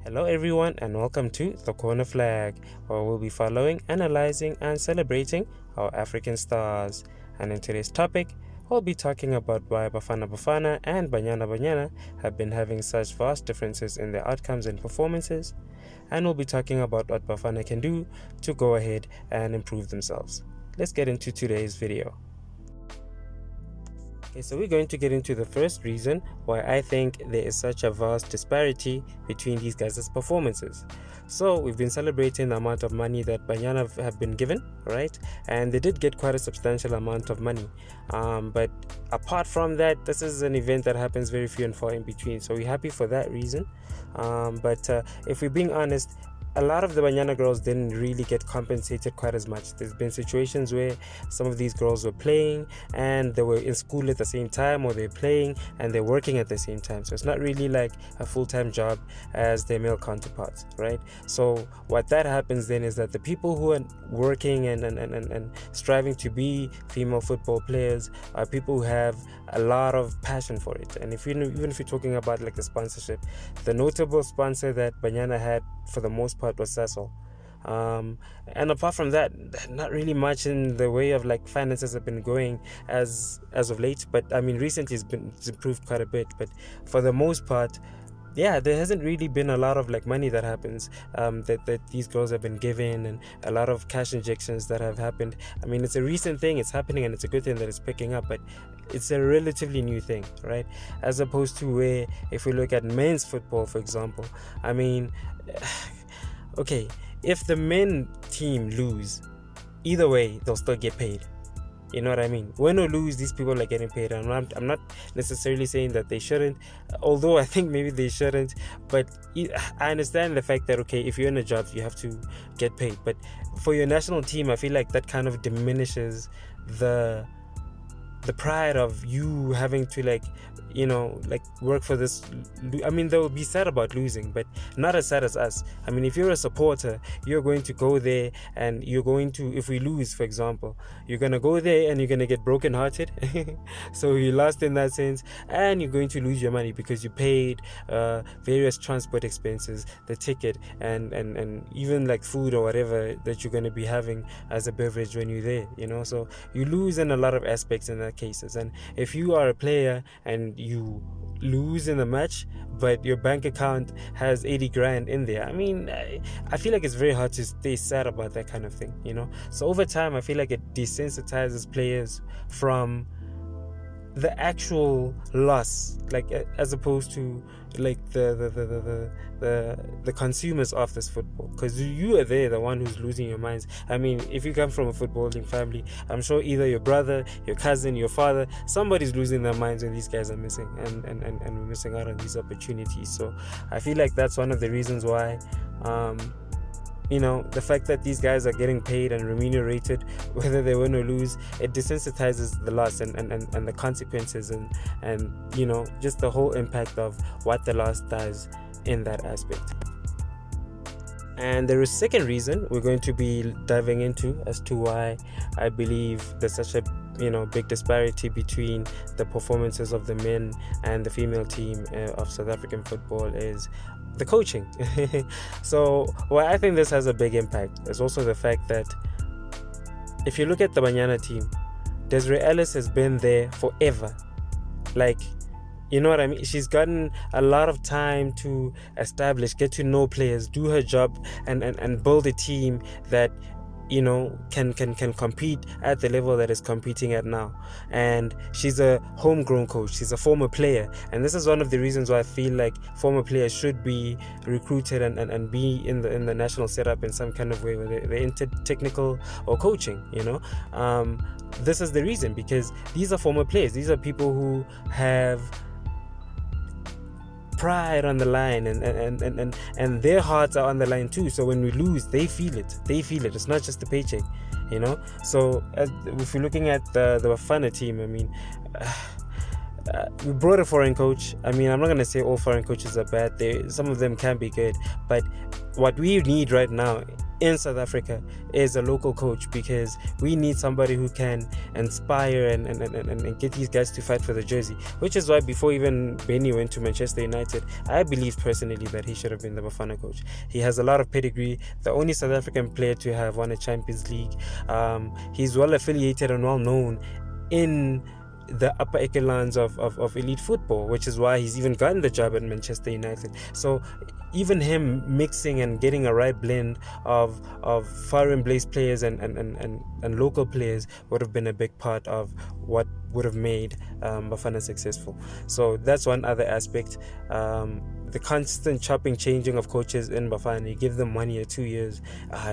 Hello everyone and welcome to The Corner Flag, where we'll be following, analyzing and celebrating our African stars. And in today's topic, we'll be talking about why Bafana Bafana and Banyana have been having such vast differences in their outcomes and performances. And we'll be talking about what Bafana can do to go ahead and improve themselves. Let's get into today's video. Okay, so we're going to get into the first reason why I think there is such a vast disparity between these guys' performances. So we've been celebrating the amount of money that Banyana have been given, right? And they did get quite a substantial amount of money. But apart from that, this is an event that happens very few and far in between. So we're happy for that reason. But if we're being honest, a lot of the Banyana girls didn't really get compensated quite as much. There's been situations where some of these girls were playing and they were in school at the same time, or they're playing and they're working at the same time. So it's not really like a full-time job as their male counterparts, right? So what that happens then is that the people who are working and striving to be female football players are people who have a lot of passion for it. And even if you're talking about like the sponsorship, the notable sponsor that Banyana had for the most part was Cecil. And apart from that, not really much in the way of like finances have been going as of late. But I mean, recently it's improved quite a bit. But for the most part, yeah, there hasn't really been a lot of like money that happens that these girls have been given, and a lot of cash injections that have happened. I mean, it's a recent thing, it's happening, and it's a good thing that it's picking up, but it's a relatively new thing, right? As opposed to where, if we look at men's football, for example, I mean, okay, if the men team lose, either way, they'll still get paid. You know what I mean? Win or lose, these people are getting paid. I'm not necessarily saying that they shouldn't, although I think maybe they shouldn't. But I understand the fact that, okay, if you're in a job, you have to get paid. But for your national team, I feel like that kind of diminishes the pride of you having to like work for this. I mean, they'll be sad about losing, but not as sad as us. I mean, if you're a supporter, you're going to go there and you're going to, if we lose, for example, you're going to go there and you're going to get brokenhearted. So you lost in that sense, and you're going to lose your money because you paid various transport expenses, the ticket, and even like food or whatever that you're going to be having as a beverage when you're there, so you lose in a lot of aspects in that cases. And if you are a player and you lose in the match but your bank account has 80 grand in there, I mean, I feel like it's very hard to stay sad about that kind of thing, so over time I feel like it desensitizes players from the actual loss, like as opposed to like the consumers of this football, because you are there, the one who's losing your minds. I mean, if you come from a footballing family, I'm sure either your brother, your cousin, your father, somebody's losing their minds when these guys are missing, and we're missing out on these opportunities. So I feel like that's one of the reasons why the fact that these guys are getting paid and remunerated, whether they win or lose, it desensitizes the loss and the consequences and just the whole impact of what the loss does in that aspect. And there is a second reason we're going to be diving into as to why I believe there's such a big disparity between the performances of the men and the female team of South African football is the coaching. So why I think this has a big impact is also the fact that if you look at the Banyana team, Desiree Ellis has been there forever. Like, you know what I mean? She's gotten a lot of time to establish, get to know players, do her job, and build a team that can compete at the level that is competing at now. And she's a homegrown coach, she's a former player, and this is one of the reasons why I feel like former players should be recruited and be in the national setup in some kind of way, whether they're into technical or coaching. This is the reason, because these are former players, these are people who have pride on the line, and their hearts are on the line too. So when we lose, they feel it. It's not just the paycheck, So if we're looking at the Bafana team, I mean, We brought a foreign coach. I mean, I'm not gonna say all foreign coaches are bad. Some of them can be good, but what we need right now in South Africa is a local coach, because we need somebody who can inspire and get these guys to fight for the jersey. Which is why before even Benny went to Manchester United, I believe personally that he should have been the Bafana coach. He has a lot of pedigree, the only South African player to have won a Champions League. He's well affiliated and well known in the upper echelons of elite football, which is why he's even gotten the job at Manchester United. So even him mixing and getting a right blend of foreign based players and local players would have been a big part of what would have made Bafana successful. So that's one other aspect. The constant chopping, changing of coaches in Bafana, you give them 1 year, 2 years,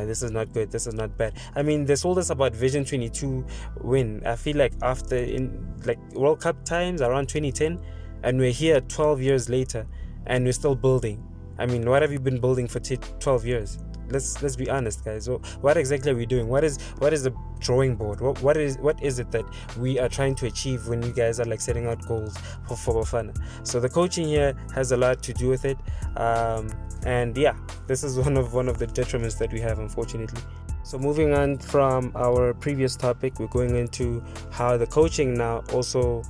this is not good, this is not bad. I mean, they told us about Vision 22 win. I feel like after in like World Cup times around 2010, and we're here 12 years later, and we're still building. I mean, what have you been building for 12 years? Let's be honest, guys. So what exactly are we doing? What is the drawing board? What is it that we are trying to achieve when you guys are like setting out goals for Bafana? So the coaching here has a lot to do with it, and yeah, this is one of the detriments that we have, unfortunately. So moving on from our previous topic, we're going into how the coaching now also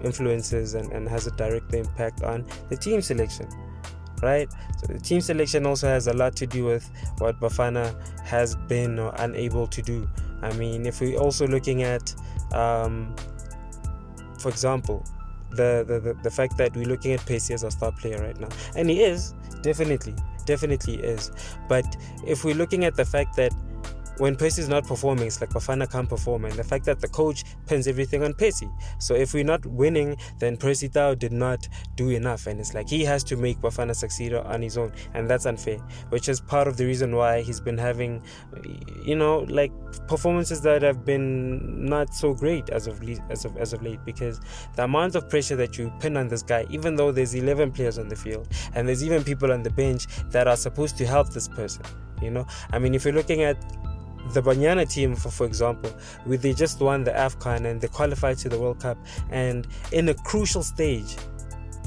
influences and has a direct impact on the team selection. Right, so the team selection also has a lot to do with what Bafana has been or unable to do. I mean, if we're also looking at, for example, the fact that we're looking at Pacey as a star player right now, and he is definitely is. But if we're looking at the fact that when Percy is not performing, it's like Bafana can't perform, and the fact that the coach pins everything on Percy. So if we're not winning, then Percy Tau did not do enough, and it's like he has to make Bafana succeed on his own, and that's unfair. Which is part of the reason why he's been having, like performances that have been not so great as of late, because the amount of pressure that you pin on this guy, even though there's 11 players on the field, and there's even people on the bench that are supposed to help this person. I mean, if you're looking at the Banyana team, for example, they just won the AFCON and they qualified to the World Cup, and in a crucial stage,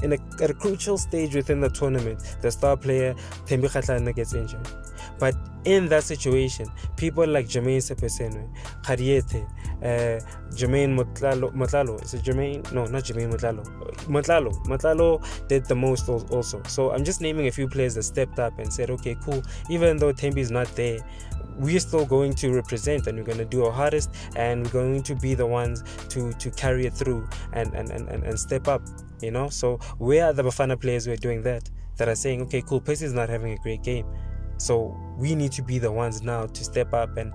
at a crucial stage within the tournament, the star player Thembi Kgatlana gets injured. But in that situation, people like Jermaine Sepesenwe, Khadiete, Jermaine Motlalo, is it Jermaine? No, not Jermaine Motlalo did the most also. So I'm just naming a few players that stepped up and said, okay, cool, even though Thembi is not there, we're still going to represent, and we're going to do our hardest, and we're going to be the ones to carry it through and step up. So where are the Bafana players who are doing that are saying, okay, cool, Percy is not having a great game, so we need to be the ones now to step up and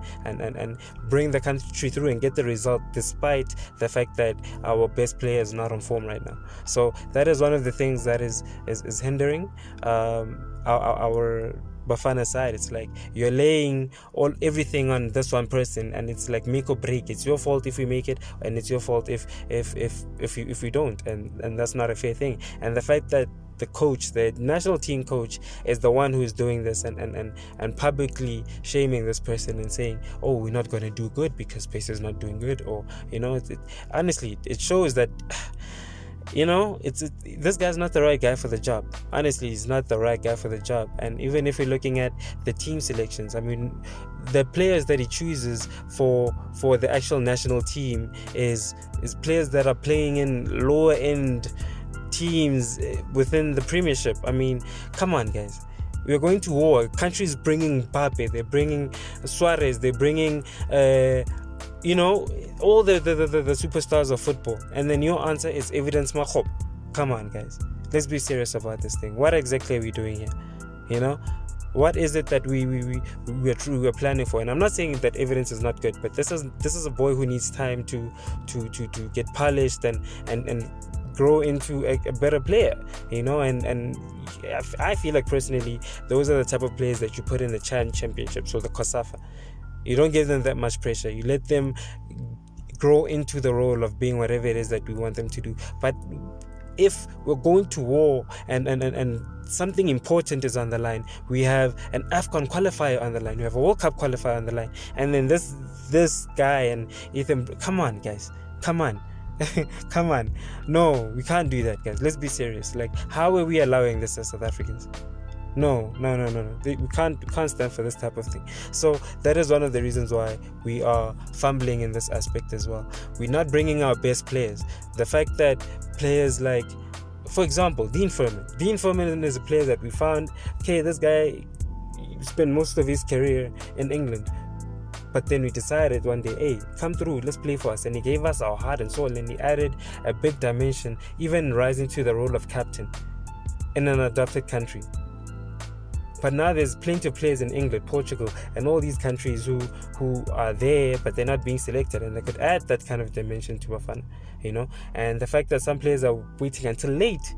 bring the country through and get the result, despite the fact that our best player is not on form right now. So that is one of the things that is hindering our Bafana side. It's like you're laying everything on this one person, and it's like make or break. It's your fault if we make it, and it's your fault if we don't, and that's not a fair thing. And the fact that the coach, the national team coach, is the one who is doing this and publicly shaming this person and saying, oh, we're not going to do good because Pace is not doing good, or honestly, it shows that this guy's not the right guy for the job. Honestly, he's not the right guy for the job. And even if we're looking at the team selections, I mean, the players that he chooses for the actual national team is players that are playing in lower end teams within the Premiership. I mean, come on, guys. We're going to war. Countries bringing Mbappe, they're bringing Suarez, they're bringing all the superstars of football, and then your answer is evidence Makhop. Come on, guys, let's be serious about this thing. What exactly are we doing here? What is it that we're planning for? And I'm not saying that evidence is not good, but this is a boy who needs time to get polished and grow into a better player, and I feel like personally those are the type of players that you put in the Chan Championship, so the COSAFA. You don't give them that much pressure. You let them grow into the role of being whatever it is that we want them to do. But if we're going to war and something important is on the line, we have an AFCON qualifier on the line, we have a World Cup qualifier on the line, and then this guy and Ethan, come on, guys, come on. Come on. No, we can't do that, guys. Let's be serious. Like, how are we allowing this as South Africans? No. We can't stand for this type of thing. So that is one of the reasons why we are fumbling in this aspect as well. We're not bringing our best players. The fact that players like, for example, Dean Furman is a player that we found, okay, this guy spent most of his career in England. But then we decided one day, hey, come through, let's play for us. And he gave us our heart and soul, and he added a big dimension, even rising to the role of captain in an adopted country. But now there's plenty of players in England, Portugal, and all these countries who are there, but they're not being selected, and they could add that kind of dimension to Bafana, And the fact that some players are waiting until late.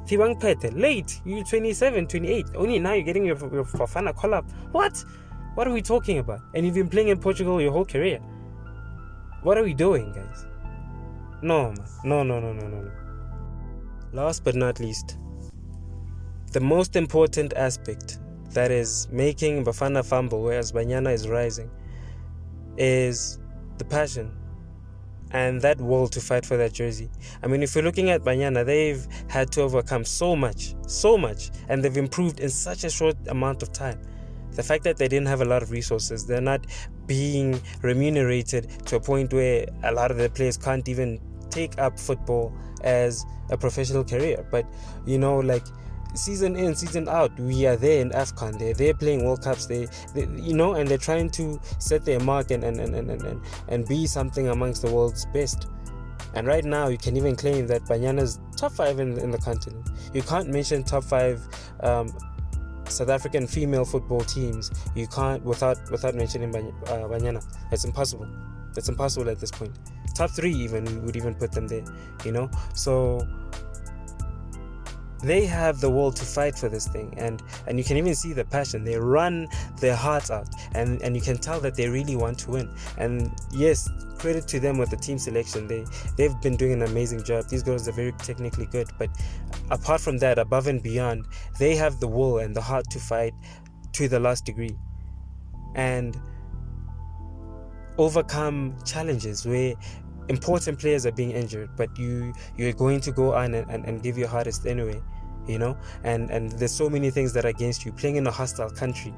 Tibang Pete, late. You're 27, 28. Only now you're getting your Bafana call-up. What? What are we talking about? And you've been playing in Portugal your whole career. What are we doing, guys? No, man. No. Last but not least, the most important aspect that is making Bafana fumble, whereas Banyana is rising, is the passion and that will to fight for that jersey. I mean, if you're looking at Banyana, they've had to overcome so much, and they've improved in such a short amount of time. The fact that they didn't have a lot of resources, they're not being remunerated to a point where a lot of the players can't even take up football as a professional career. But, like, season in, season out, we are there in AFCON. They're playing World Cups. They and they're trying to set their mark and be something amongst the world's best. And right now, you can even claim that Banyana's top 5 in the continent. You can't mention top 5 South African female football teams. You can't without mentioning Banyana. It's impossible. It's impossible at this point. Top 3 even, we would even put them there. So they have the will to fight for this thing, and you can even see the passion. They run their hearts out, and you can tell that they really want to win. And yes, credit to them with the team selection. They've been doing an amazing job. These girls are very technically good, but apart from that, above and beyond, they have the will and the heart to fight to the last degree and overcome challenges where important players are being injured, but you're going to go on and give your hardest anyway, and there's so many things that are against you, playing in a hostile country,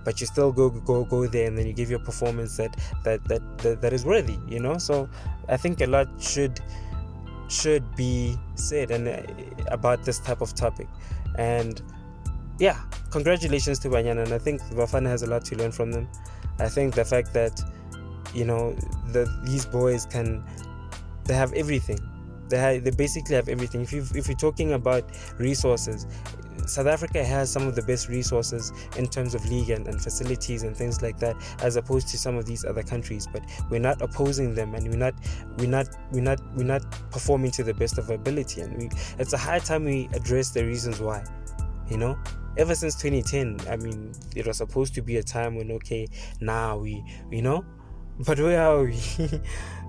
but you still go there, and then you give your performance that is worthy, So I think a lot should be said about this type of topic. And yeah, congratulations to Banyana, and I think Bafana has a lot to learn from them. I think the fact that these boys they have everything. They basically have everything. If you're talking about resources, South Africa has some of the best resources in terms of league and facilities and things like that, as opposed to some of these other countries. But we're not opposing them, and we're not performing to the best of our ability. And it's a high time we address the reasons why. Ever since 2010, I mean, it was supposed to be a time when now but where are we?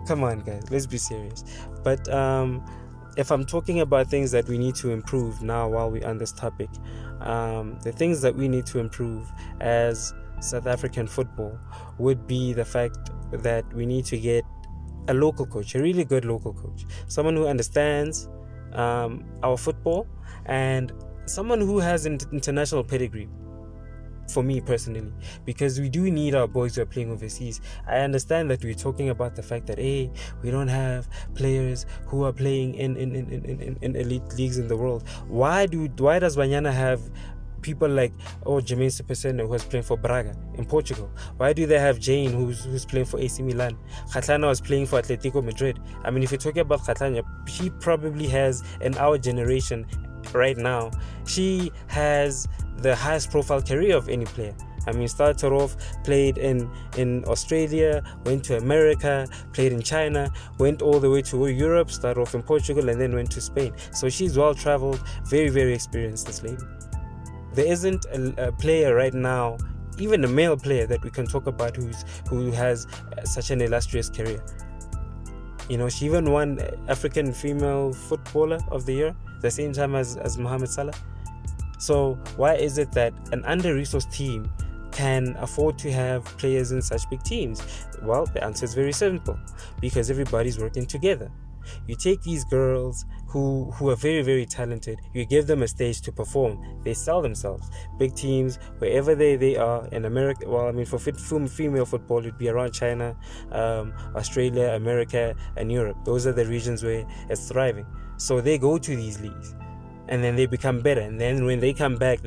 Come on, guys, let's be serious. But if I'm talking about things that we need to improve now while we're on this topic, the things that we need to improve as South African football would be the fact that we need to get a local coach, a really good local coach, someone who understands our football, and someone who has an international pedigree. For me personally, because we do need our boys who are playing overseas. I understand that we're talking about the fact that we don't have players who are playing in elite leagues in the world. Why does Banyana have people like Jermaine Superseno, who was playing for Braga in Portugal? Why do they have Jane, who's playing for AC Milan? Kgatlana was playing for Atletico Madrid. I mean, if you're talking about Kgatlana, she probably has, in our generation right now, she has the highest profile career of any player. I mean, started off, played in Australia, went to America, played in China, went all the way to Europe, started off in Portugal, and then went to Spain. So she's well traveled, very, very experienced, this lady. There isn't a player right now, even a male player, that we can talk about who has such an illustrious career. She even won African Female Footballer of the Year, the same time as Mohamed Salah. So why is it that an under-resourced team can afford to have players in such big teams? Well, the answer is very simple, because everybody's working together. You take these girls who are very, very talented, you give them a stage to perform, they sell themselves. Big teams, wherever they are in America, well, I mean, for female football, it'd be around China, Australia, America, and Europe. Those are the regions where it's thriving. So they go to these leagues, and then they become better, and then when they come back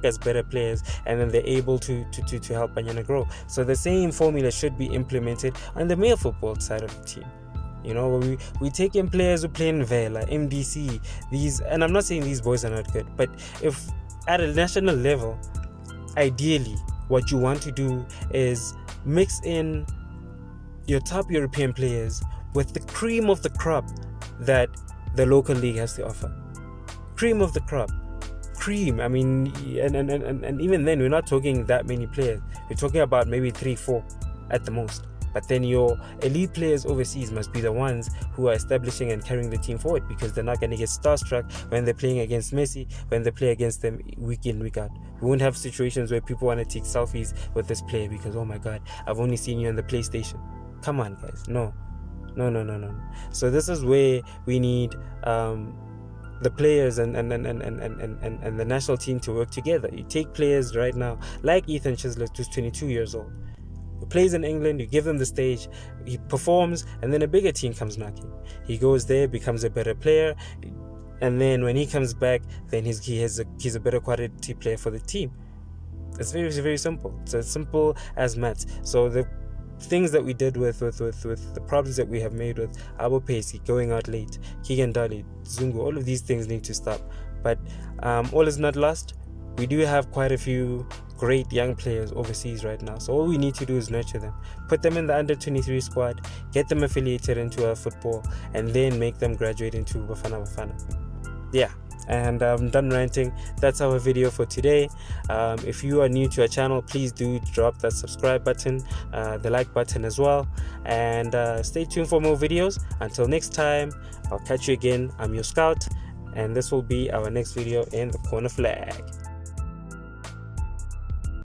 as better players, and then they're able to help Banyana grow. So the same formula should be implemented on the male football side of the team. You know, we take in players who play in Vela, MDC, these, and I'm not saying these boys are not good, but if at a national level, ideally what you want to do is mix in your top European players with the cream of the crop that the local league has to offer. Cream of the crop. Cream. I mean, and even then, we're not talking that many players. We're talking about maybe 3-4 at the most. But then your elite players overseas must be the ones who are establishing and carrying the team forward, because they're not going to get starstruck when they're playing against Messi, when they play against them week in, week out. We won't have situations where people want to take selfies with this player because, oh my God, I've only seen you on the PlayStation. Come on, guys. No. So this is where we need the players and the national team to work together. You take players right now like Ethan Chislett, who's 22 years old. He plays in England, you give him the stage, he performs, and then a bigger team comes knocking. He goes there, becomes a better player, and then when he comes back, then he's a better quality player for the team. It's very, very simple. It's as simple as maths. So the things that we did with the problems that we have made with Abo Pacey going out late, Keegan Dali, Zungu, all of these things need to stop. But all is not lost. We do have quite a few great young players overseas right now, so all we need to do is nurture them, put them in the under 23 squad, get them affiliated into our football, and then make them graduate into Bafana Bafana. Yeah, and I'm done ranting. That's our video for today. If you are new to our channel, please do drop that subscribe button, the like button as well, and stay tuned for more videos. Until next time, I'll catch you again. I'm your scout, and this will be our next video in the corner flag.